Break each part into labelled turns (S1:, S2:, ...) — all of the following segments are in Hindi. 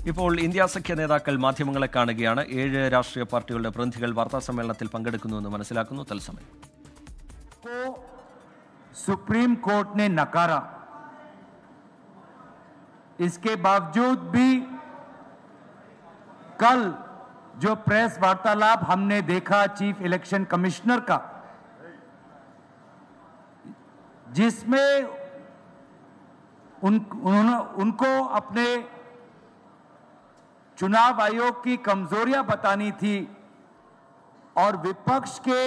S1: ഇപ്പോൾ ഇന്ത്യ സഖ്യ നേതാക്കൾ മാധ്യമങ്ങളെ കാണുകയാണ്. 7 രാഷ്ട്രീയ പാർട്ടികളുടെ പ്രതിനിധികൾ വാർത്താ സമ്മേളനത്തിൽ പങ്കെടുക്കുന്നുവെന്ന് മനസ്സിലാക്കുന്നു. തത്സമയം
S2: सुप्रीम कोर्ट ने नकारा, इसके बावजूद भी कल जो प्रेस वार्तालाप हमने देखा चीफ इलेक्शन कमिश्नर का, जिसमें उनको अपने चुनाव आयोग की कमजोरियां बतानी थी और विपक्ष के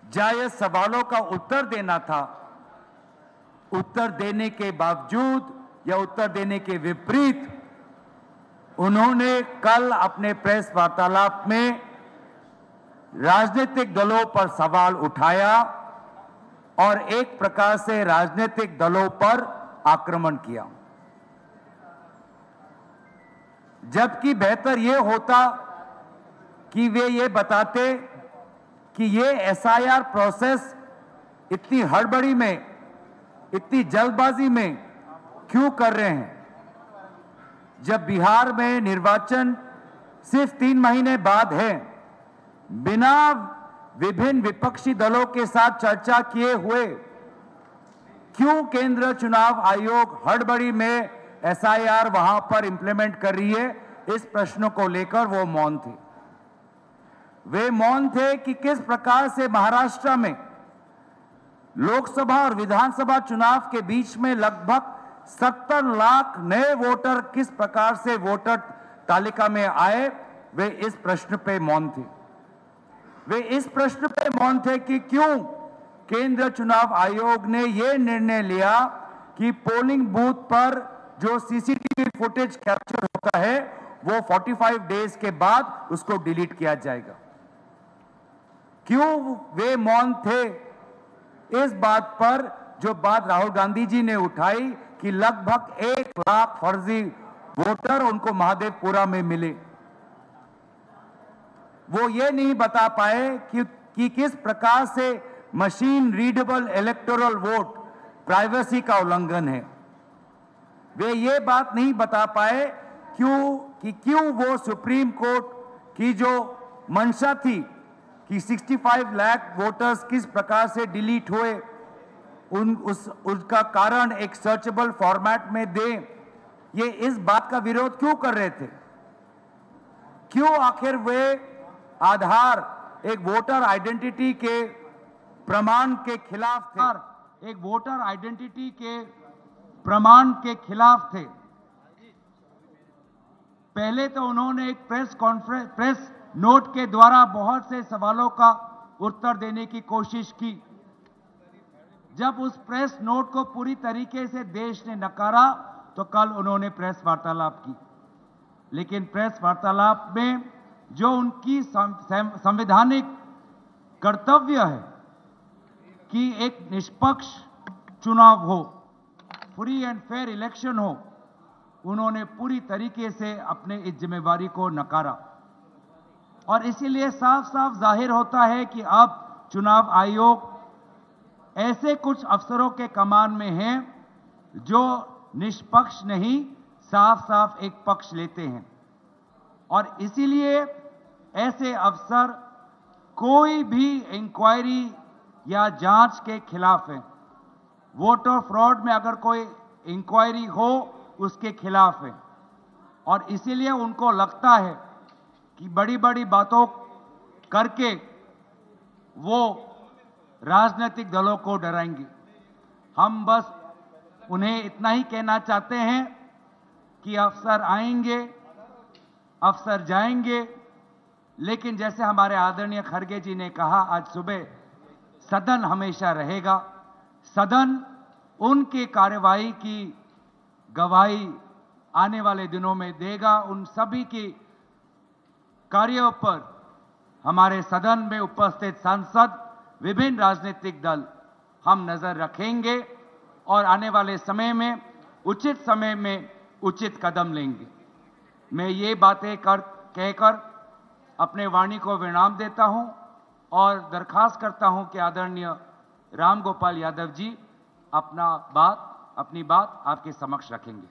S2: जायज सवालों का उत्तर देना था, उत्तर देने के बावजूद या उत्तर देने के विपरीत उन्होंने कल अपने प्रेस वार्तालाप में राजनीतिक दलों पर सवाल उठाया और एक प्रकार से राजनीतिक दलों पर आक्रमण किया। जबकि बेहतर यह होता कि वे ये बताते कि ये एसआईआर प्रोसेस इतनी हड़बड़ी में, इतनी जल्दबाजी में क्यों कर रहे हैं, जब बिहार में निर्वाचन सिर्फ 3 महीने बाद है। बिना विभिन्न विपक्षी दलों के साथ चर्चा किए हुए क्यों केंद्र चुनाव आयोग हड़बड़ी में एसआईआर वहां पर इंप्लीमेंट कर रही है, इस प्रश्न को लेकर वो मौन थे। वे मौन थे कि किस प्रकार से महाराष्ट्र में लोकसभा और विधानसभा चुनाव के बीच में लगभग 70 लाख नए वोटर किस प्रकार से वोटर तालिका में आए, वे इस प्रश्न पे मौन थे। वे इस प्रश्न पे मौन थे कि क्यों केंद्र चुनाव आयोग ने यह निर्णय लिया कि पोलिंग बूथ पर जो सीसीटीवी फुटेज कैप्चर होता है वो 45 डेज के बाद उसको डिलीट किया जाएगा। क्यों वे मौन थे इस बात पर, जो बात राहुल गांधी जी ने उठाई कि लगभग 1 लाख फर्जी वोटर उनको महादेवपुरा में मिले। वो ये नहीं बता पाए कि किस प्रकार से machine readable electoral vote privacy का उल्लंघन है। वे ये बात नहीं बता पाए क्यों वो सुप्रीम कोर्ट की जो मंशा थी कि 65 लाख वोटर्स किस प्रकार से डिलीट हुए, उसका कारण एक सर्चेबल फॉर्मेट में दें, ये इस बात का विरोध क्यों कर रहे थे। क्यों आखिर वे आधार एक वोटर आइडेंटिटी के प्रमाण के खिलाफ थे, एक वोटर आइडेंटिटी के प्रमाण के खिलाफ थे। पहले तो उन्होंने एक प्रेस नोट के द्वारा बहुत से सवालों का उत्तर देने की कोशिश की। जब उस प्रेस नोट को पूरी तरीके से देश ने नकारा तो कल उन्होंने प्रेस वार्तालाप की। लेकिन प्रेस वार्तालाप में जो उनकी संवैधानिक कर्तव्य है कि एक निष्पक्ष चुनाव हो, फ्री एंड फेयर इलेक्शन हो, उन्होंने पूरी तरीके से अपने इस जिम्मेवारी को नकारा। और इसीलिए साफ साफ जाहिर होता है कि अब चुनाव आयोग ऐसे कुछ अफसरों के कमान में हैं जो निष्पक्ष नहीं, साफ साफ एक पक्ष लेते हैं। और इसीलिए ऐसे अफसर कोई भी इंक्वायरी या जांच के खिलाफ हैं। वोटर फ्रॉड में अगर कोई इंक्वायरी हो उसके खिलाफ है। और इसीलिए उनको लगता है कि बड़ी बड़ी बातों करके वो राजनीतिक दलों को डराएंगे। हम बस उन्हें इतना ही कहना चाहते हैं कि अफसर आएंगे, अफसर जाएंगे, लेकिन जैसे हमारे आदरणीय खड़गे जी ने कहा आज सुबह, सदन हमेशा रहेगा। सदन उनकी कार्यवाही की गवाही आने वाले दिनों में देगा। उन सभी की कार्यों पर हमारे सदन में उपस्थित सांसद, विभिन्न राजनीतिक दल हम नजर रखेंगे और आने वाले समय में उचित समय में उचित कदम लेंगे। मैं ये बातें कहकर अपने वाणी को विराम देता हूं और दरखास्त करता हूं कि आदरणीय राम गोपाल यादव जी अपनी बात आपके समक्ष रखेंगे।